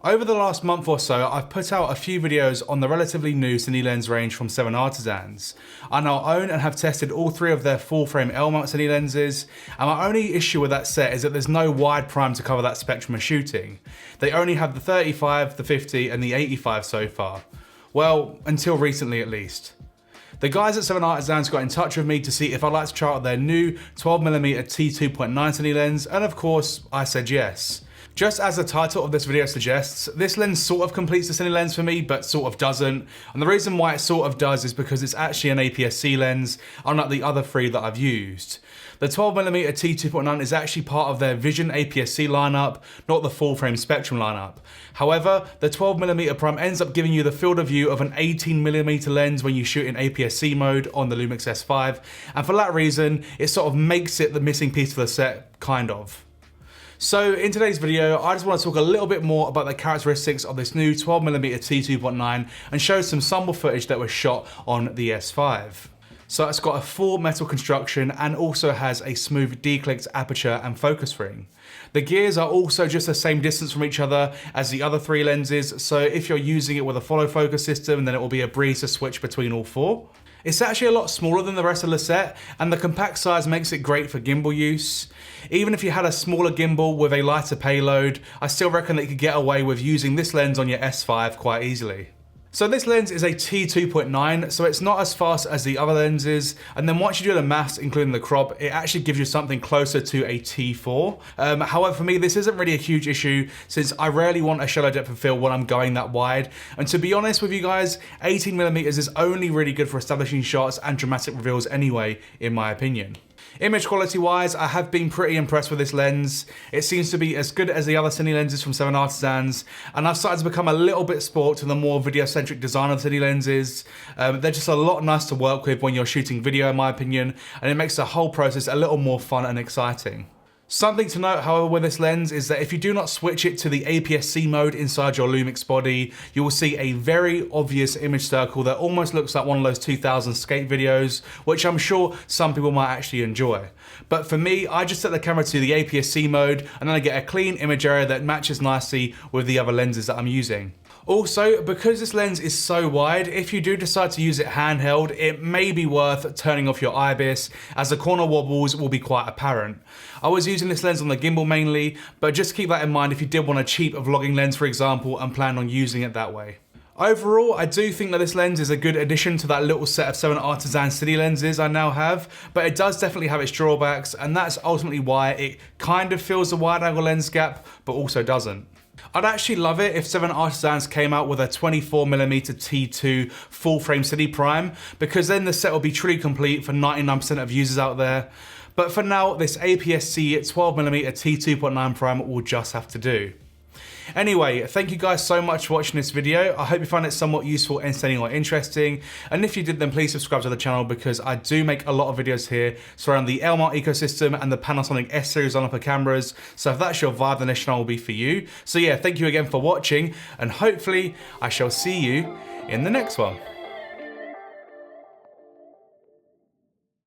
Over the last month or so, I've put out a few videos on the relatively new Cine lens range from 7Artisans. I now own and have tested all three of their full-frame L-mount Cine lenses, and my only issue with that set is that there's no wide prime to cover that spectrum of shooting. They only have the 35, the 50, and the 85 so far. Well, until recently at least. The guys at 7Artisans got in touch with me to see if I'd like to try out their new 12mm t2.9 Cine lens, and of course, I said yes. Just as the title of this video suggests, this lens sort of completes the Cine lens for me, but sort of doesn't. And the reason why it sort of does is because it's actually an APS-C lens, unlike the other three that I've used. The 12mm t2.9 is actually part of their Vision APS-C lineup, not the full-frame Spectrum lineup. However, the 12mm prime ends up giving you the field of view of an 18mm lens when you shoot in APS-C mode on the Lumix S5, and for that reason, it sort of makes it the missing piece of the set, kind of. So in today's video, I just want to talk a little bit more about the characteristics of this new 12mm t2.9 and show some sample footage that was shot on the S5. So it's got a full metal construction and also has a smooth declicked aperture and focus ring. The gears are also just the same distance from each other as the other three lenses, so if you're using it with a follow focus system, then it will be a breeze to switch between all four. It's actually a lot smaller than the rest of the set, and the compact size makes it great for gimbal use. Even if you had a smaller gimbal with a lighter payload, I still reckon that you could get away with using this lens on your S5 quite easily. So this lens is a t2.9, so it's not as fast as the other lenses, and then once you do the maths, including the crop, it actually gives you something closer to a T4. However, for me, this isn't really a huge issue, since I rarely want a shallow depth of field when I'm going that wide, and to be honest with you guys, 18mm is only really good for establishing shots and dramatic reveals anyway, in my opinion. Image quality wise, I have been pretty impressed with this lens. It seems to be as good as the other Cine lenses from 7Artisans, and I've started to become a little bit spoiled to the more video-centric design of Cine lenses. They're just a lot nice to work with when you're shooting video, in my opinion, and it makes the whole process a little more fun and exciting. Something to note, however, with this lens is that if you do not switch it to the APS-C mode inside your Lumix body, you will see a very obvious image circle that almost looks like one of those 2000 skate videos, which I'm sure some people might actually enjoy. But for me, I just set the camera to the APS-C mode, and then I get a clean image area that matches nicely with the other lenses that I'm using. Also, because this lens is so wide, if you do decide to use it handheld, it may be worth turning off your IBIS, as the corner wobbles will be quite apparent. I was using this lens on the gimbal mainly, but just keep that in mind if you did want a cheap vlogging lens, for example, and plan on using it that way. Overall, I do think that this lens is a good addition to that little set of 7Artisans Cine lenses I now have, but it does definitely have its drawbacks, and that's ultimately why it kind of fills the wide angle lens gap, but also doesn't. I'd actually love it if 7Artisans came out with a 24mm T2 full-frame Cine prime, because then the set will be truly complete for 99% of users out there. But for now, this APS-C 12mm T2.9 prime will just have to do. Anyway, thank you guys so much for watching this video. I hope you found it somewhat useful, entertaining, or interesting. And if you did, then please subscribe to the channel, because I do make a lot of videos here surrounding the L-mount ecosystem and the Panasonic S-series lineup of cameras. So if that's your vibe, then this channel will be for you. So yeah, thank you again for watching, and hopefully I shall see you in the next one.